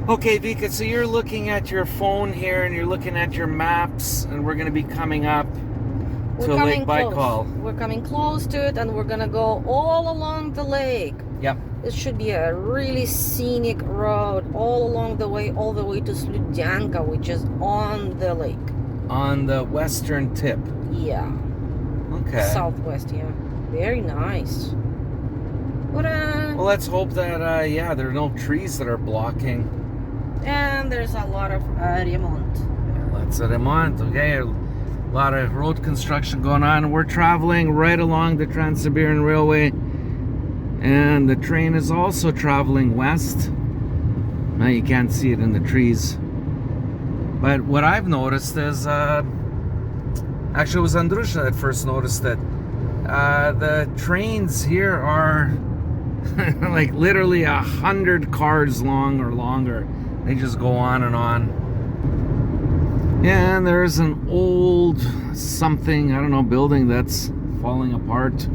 Okay, Vika, so you're looking at your phone here and you're looking at your maps, and we're going to be coming up to Lake Baikal. We're coming close to it, and we're going to go all along the lake. Yep. It should be a really scenic road all along the way, all the way to Slyudyanka, which is on the lake. On the western tip. Yeah. Okay. Southwest, yeah. Very nice. Well, let's hope that, there are no trees that are blocking. And there's a lot of remont. Lots of remont, okay. A lot of road construction going on. We're traveling right along the Trans-Siberian Railway. And the train is also traveling west. Now you can't see it in the trees. But what I've noticed is, actually it was Andrusha that first noticed that the trains here are like literally 100 cars long or longer. They just go on and on. And there's an old something, I don't know, building that's falling apart.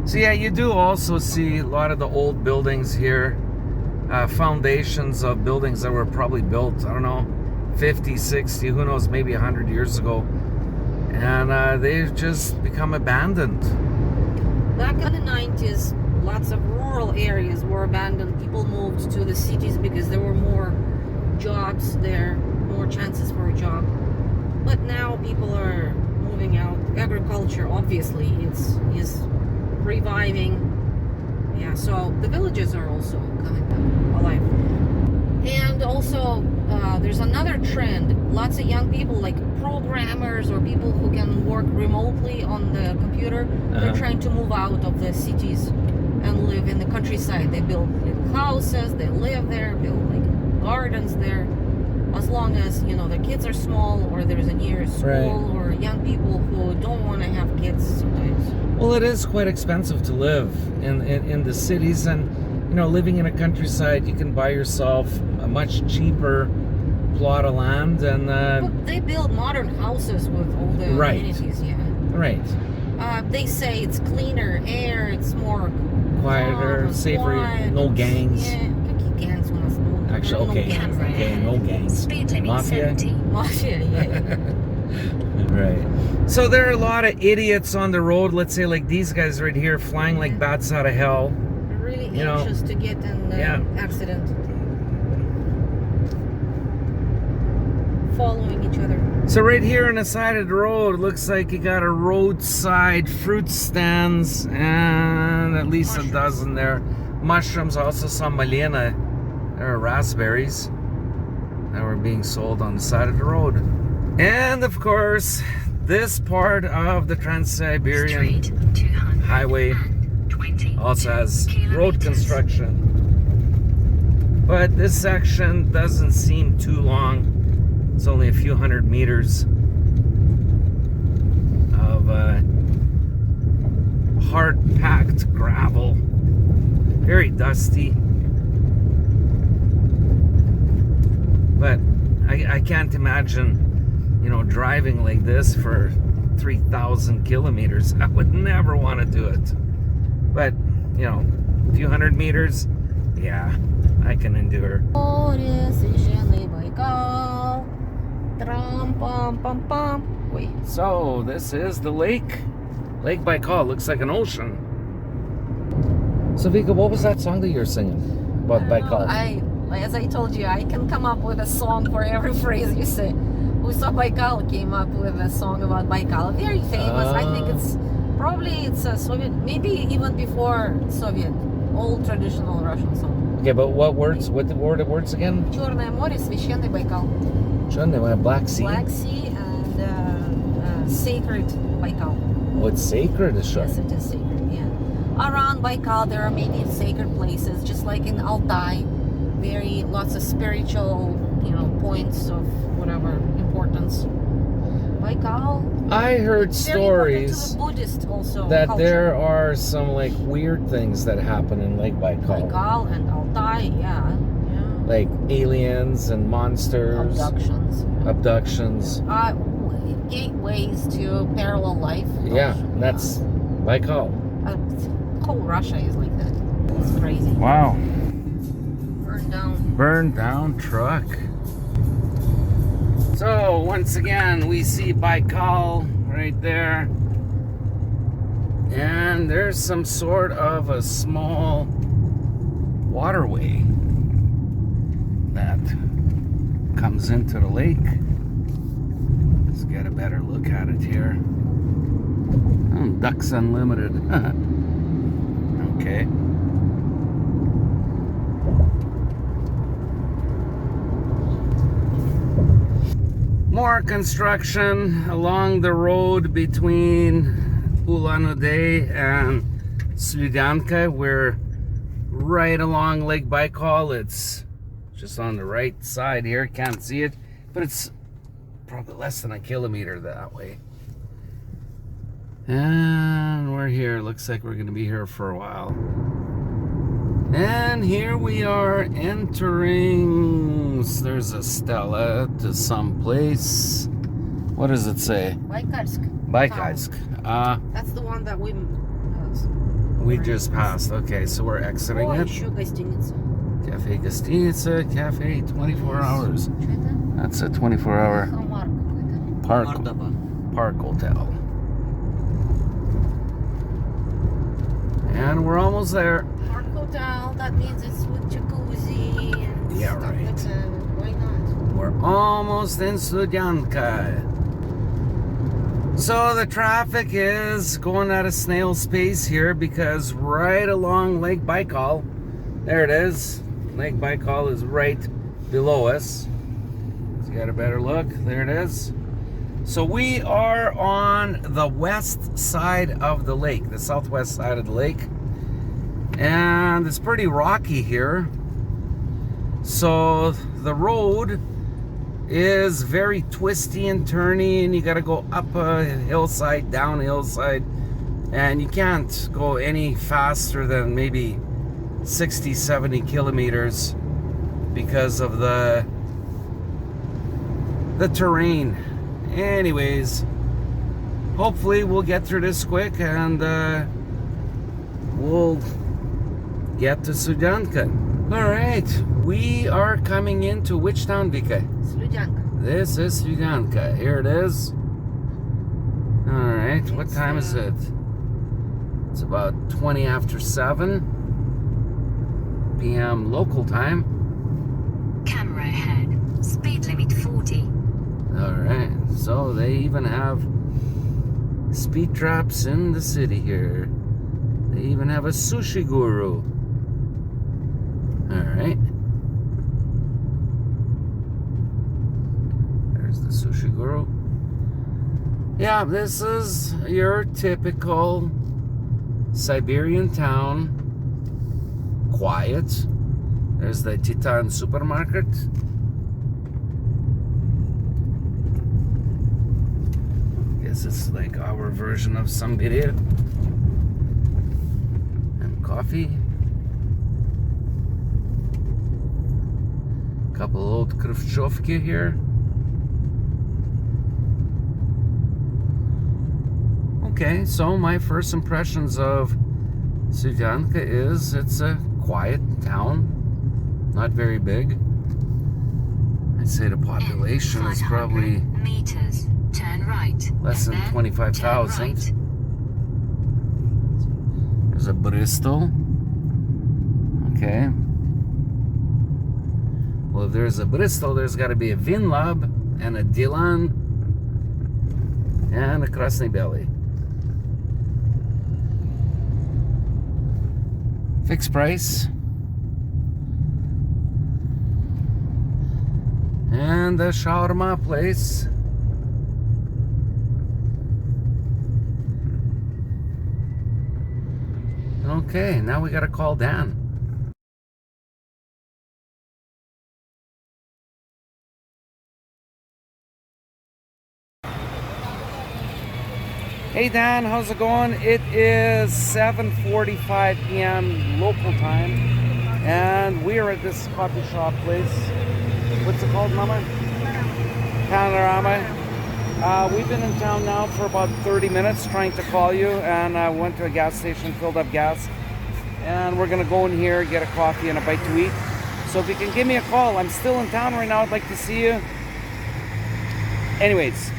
So yeah, you do also see a lot of the old buildings here. Foundations of buildings that were probably built, I don't know, 50, 60, who knows, maybe 100 years ago. And they've just become abandoned. Back in the 90s, lots of rural areas were abandoned. People moved to the cities because there were more jobs there, more chances for a job. But now people are moving out. Agriculture, obviously, is reviving. Yeah, so the villages are also coming back alive. And also, there's another trend. Lots of young people, like programmers or people who can work remotely on the computer, they're trying to move out of the cities and live in the countryside. They build little houses, they live there, build like gardens there. As long as, you know, their kids are small or there's a near school, or young people who don't want to have kids sometimes. Well, it is quite expensive to live in the cities, and you know, living in a countryside, you can buy yourself a much cheaper plot of land, and but they build modern houses with all the amenities. Yeah. Right. They say it's cleaner air, it's more quieter, safer, quiet. no gangs. Yeah, какие gangs у нас? Actually, no okay, gangs, okay, no gangs. Speed limit Mafia. 70. Mafia, yeah. Right. So there are a lot of idiots on the road. Let's say like these guys right here, flying like bats out of hell. They're really anxious to get in an accident. Following each other. So right here on the side of the road, looks like you got a roadside fruit stands, and at least a dozen there. Mushrooms, also some malina. There are raspberries that were being sold on the side of the road. And of course, this part of the Trans-Siberian Highway also has road construction. But this section doesn't seem too long. It's only a few hundred meters of hard-packed gravel. Very dusty. But I can't imagine, you know, driving like this for 3,000 kilometers. I would never want to do it. But, you know, a few hundred meters, yeah, I can endure. So, this is the lake. Lake Baikal. Looks like an ocean. So, Vika, what was that song that you were singing about Baikal? As I told you, I can come up with a song for every phrase you say. We saw Baikal came up with a song about Baikal. Very famous. I think it's a Soviet, maybe even before Soviet, old traditional Russian song. Okay, but what words? What were the words again? Черное море, священный Байкал. Black Sea. Black Sea and sacred Baikal. Oh, it's sacred, is sure. Yes, it is sacred. Yeah. Around Baikal, there are many sacred places, just like in Altai. Lots of spiritual, you know, points of whatever importance. Baikal. I heard stories Buddhist also that culture. there are some like weird things that happen in Lake Baikal. Baikal and Altai, yeah. Like aliens and monsters. Abductions. Gateways to parallel life. Yeah, that's Baikal. Whole Russia is like that. It's crazy. Wow. Burned down truck. So once again, we see Baikal right there. And there's some sort of a small waterway that comes into the lake. Let's get a better look at it here. Oh, Ducks Unlimited. Okay. More construction along the road between Ulan Ude and Slyudyanka. We're right along Lake Baikal. It's just on the right side here. Can't see it, but it's probably less than a kilometer that way. And we're here. Looks like we're going to be here for a while. And here we are entering. There's a stela to some place. What does it say? Baikalsk. Baikalsk. That's the one that we just passed. Okay, so we're exiting it. Cafe Gostinitsa, cafe 24 hours. That's a 24-hour park hotel. And we're almost there. Park hotel, that means it's with jacuzzi and stuff right. like that. Why not? We're almost in Slyudyanka. So the traffic is going at a snail's pace here because right along Lake Baikal, there it is. Lake Baikal is right below us. Let's get a better look. There it is. So we are on the west side of the lake, the southwest side of the lake. And it's pretty rocky here. So the road is very twisty and turny, and you got to go up a hillside, down a hillside, and you can't go any faster than maybe 60, 70 kilometers because of the terrain. Anyways, hopefully we'll get through this quick and we'll get to Slyudyanka. All right, we are coming into which town, Vika? Slyudyanka. This is Slyudyanka. Here it is. All right, what time is it? It's about 20 after 7 p.m. local time. Camera ahead. Speed limit 40. All right, so they even have speed traps in the city here. They even have a sushi guru. All right. There's the sushi guru. Yeah, this is your typical Siberian town. Quiet. There's the Titan supermarket. Guess it's like our version of Siberia. And coffee. Couple old Khrushchevki here. Okay, so my first impressions of Slyudyanka is it's a quiet town, not very big. I'd say the population is probably meters. Turn right. less than 25,000. Right. There's a Bristol. Okay. Well, if there's a Bristol, there's got to be a Vinlab and a Dilan and a Krasny Belly. Fixed price. And the shawarma place. Okay, now we gotta call Dan. Hey Dan, how's it going? It is 7:45 p.m. local time, and we are at this coffee shop place. What's it called, Mama? Panorama. We've been in town now for about 30 minutes trying to call you, and I went to a gas station, filled up gas, and we're gonna go in here, get a coffee and a bite to eat. So if you can give me a call, I'm still in town right now. I'd like to see you. Anyways,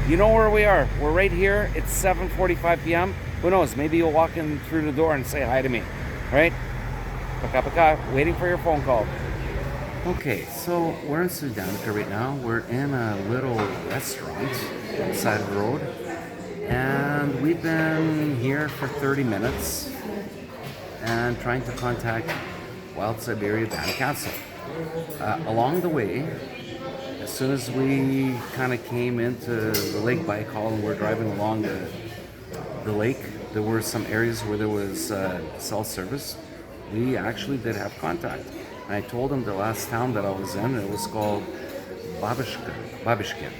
you know where we are. We're right here. It's 7:45 p.m. Who knows? Maybe you'll walk in through the door and say hi to me. All right? Paka, waiting for your phone call. Okay, so we're in Slyudyanka right now. We're in a little restaurant on the side of the road. And we've been here for 30 minutes and trying to contact Wild Siberia Band Council. Along the way, as soon as we kind of came into the Lake Baikal and we're driving along the lake, there were some areas where there was cell service. We actually did have contact. And I told him the last town that I was in, it was called Babishkin.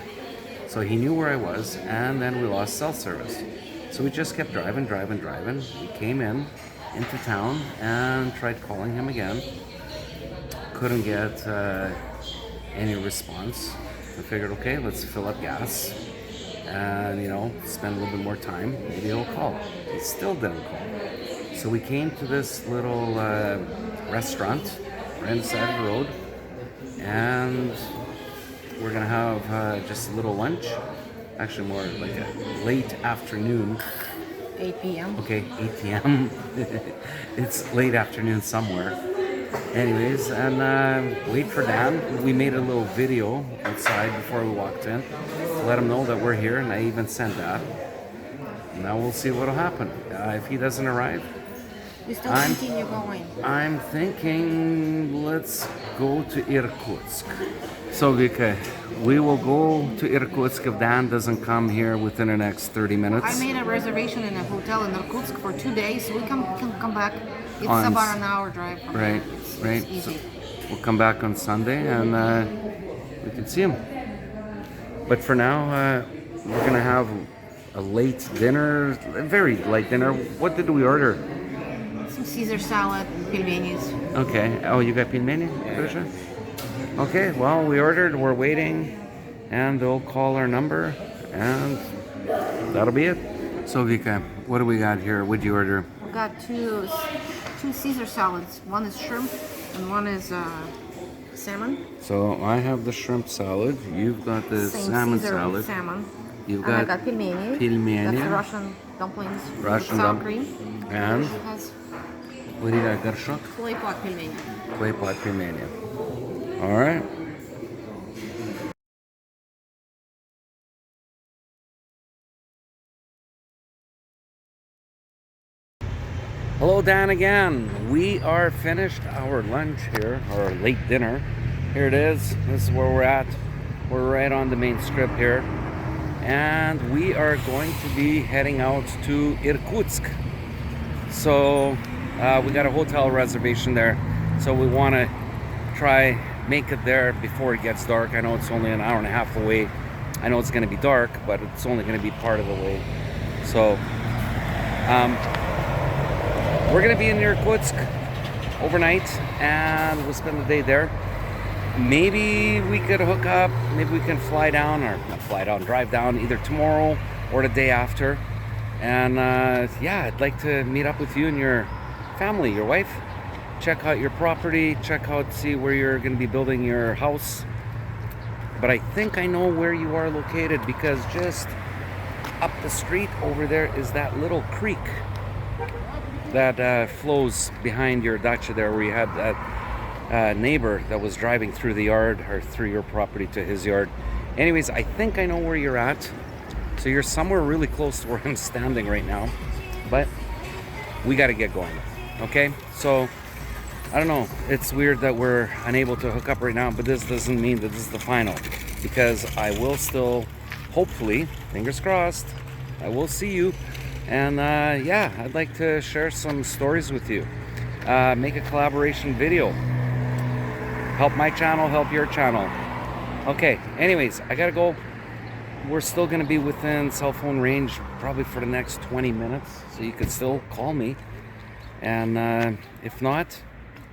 So he knew where I was, and then we lost cell service. So we just kept driving. We came into town and tried calling him again. Couldn't get any response. I figured, okay, let's fill up gas and, spend a little bit more time. Maybe he'll call. He still didn't call. So we came to this little restaurant right on the side of the road, and we're gonna have just a little lunch. Actually, more like a late afternoon. 8 p.m. Okay, 8 p.m. It's late afternoon somewhere. Anyways, and wait for Dan. We made a little video outside before we walked in to let him know that we're here, and I even sent that. Now we'll see what'll happen. If he doesn't arrive, We still continue going. I'm thinking let's go to Irkutsk. So Vika, we will go to Irkutsk if Dan doesn't come here within the next 30 minutes. I made a reservation in a hotel in Irkutsk for 2 days, so we can come back. It's about an hour drive from right, here. right. It's easy. So we'll come back on Sunday and we can see him. But for now, we're gonna have a late dinner, a very late dinner. What did we order? Some Caesar salad, pilmenis. Okay. Oh, you got pilmeni? Yeah. Okay. Well, we ordered. We're waiting, and they'll call our number, and that'll be it. So Vika, what do we got here? What'd you order? We got two Caesar salads. One is shrimp, and one is salmon. So I have the shrimp salad. You've got the Same salmon Caesar salad. with salmon. You've And I got got pilmeni. pilmeni. That's Russian dumplings. Russian with sour dumplings. cream. And It has what do you got? Garshok? clay pot pilmeni. Clay pot pilmeni. All right. Hello, Dan again. We are finished our lunch here, our late dinner. Here it is. This is where we're at. We're right on the main strip here. And we are going to be heading out to Irkutsk. So we got a hotel reservation there. So we want to try make it there before it gets dark. I know it's only an hour and a half away. I know it's going to be dark, but it's only going to be part of the way. So we're going to be in Irkutsk overnight, and we'll spend the day there. Maybe we could hook up, maybe we can fly down, or not fly down, drive down either tomorrow or the day after. And yeah, I'd like to meet up with you and your family, your wife, check out your property, check out, see where you're going to be building your house. But I think I know where you are located, because just up the street over there is that little creek that flows behind your dacha there, where you had that neighbor that was driving through the yard, or through your property to his yard. Anyways, I think I know where you're at. So you're somewhere really close to where I'm standing right now. But we got to get going. Okay? So, I don't know. It's weird that we're unable to hook up right now, but this doesn't mean that this is the final. Because I will still, hopefully, fingers crossed, I will see you. And yeah, I'd like to share some stories with you. Make a collaboration video. Help my channel, help your channel. Okay, anyways, I gotta go. We're still gonna be within cell phone range probably for the next 20 minutes, so you can still call me. And if not,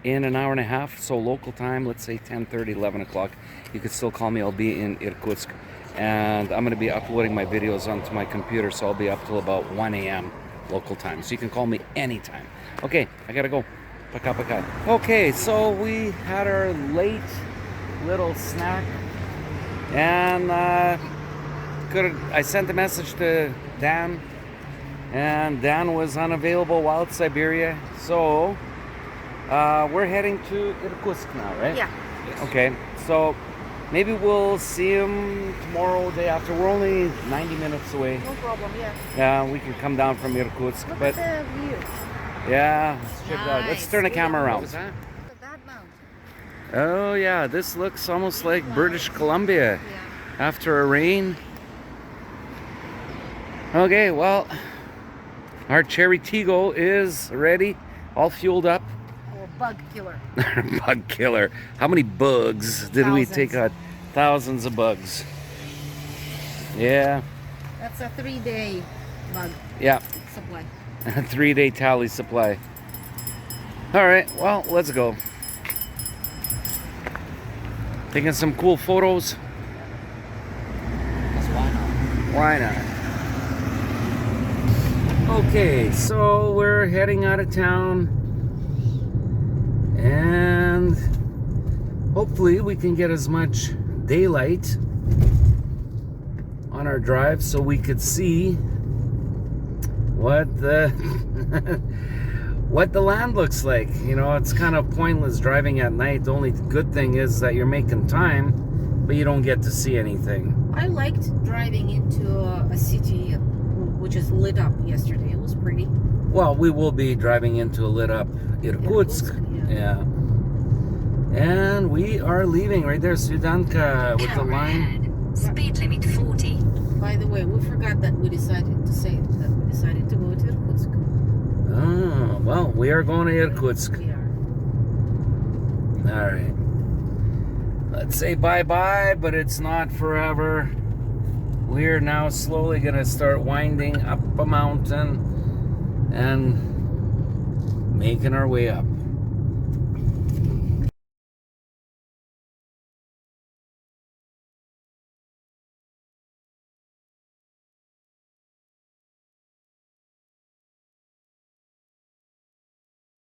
in an hour and a half, so local time, let's say 10:30, 11 o'clock, you can still call me. I'll be in Irkutsk. And I'm going to be uploading my videos onto my computer, so I'll be up till about 1 a.m. local time. So you can call me anytime. Okay, I got to go. Пока-пока. Okay, so we had our late little snack, and I sent a message to Dan, and Dan was unavailable while at Siberia, so we're heading to Irkutsk now, right? Yeah. Okay, so maybe we'll see him tomorrow, day after. We're only 90 minutes away. No problem, yeah. Yeah, we can come down from Irkutsk, Look but at the view. yeah, let's check it out. Let's Nice. turn the camera around. Look at that mountain. Oh yeah, this looks almost like British Columbia Yeah. after a rain. Okay, well, our Cherry Tigo is ready, all fueled up. Or bug killer. Bug killer. How many bugs did we take out? Thousands of bugs. Yeah, That's a 3-day bug yeah. supply. A 3-day tally supply. All right, well, let's go. Taking some cool photos. Why not? Okay, so we're heading out of town, and hopefully we can get as much daylight on our drive so we could see what the what the land looks like. You know, it's kind of pointless driving at night. The only good thing is that you're making time, but you don't get to see anything. I liked driving into a city which is lit up yesterday. It was pretty. Well, we will be driving into a lit up Irkutsk. Yeah. And we are leaving right there, Slyudyanka, with the Camera line. ahead. Speed limit 40. By the way, we forgot that we decided to say that we decided to go to Irkutsk. Oh, well, we are going to Irkutsk. We are. All right. Let's say bye-bye, but it's not forever. We're now slowly going to start winding up a mountain and making our way up.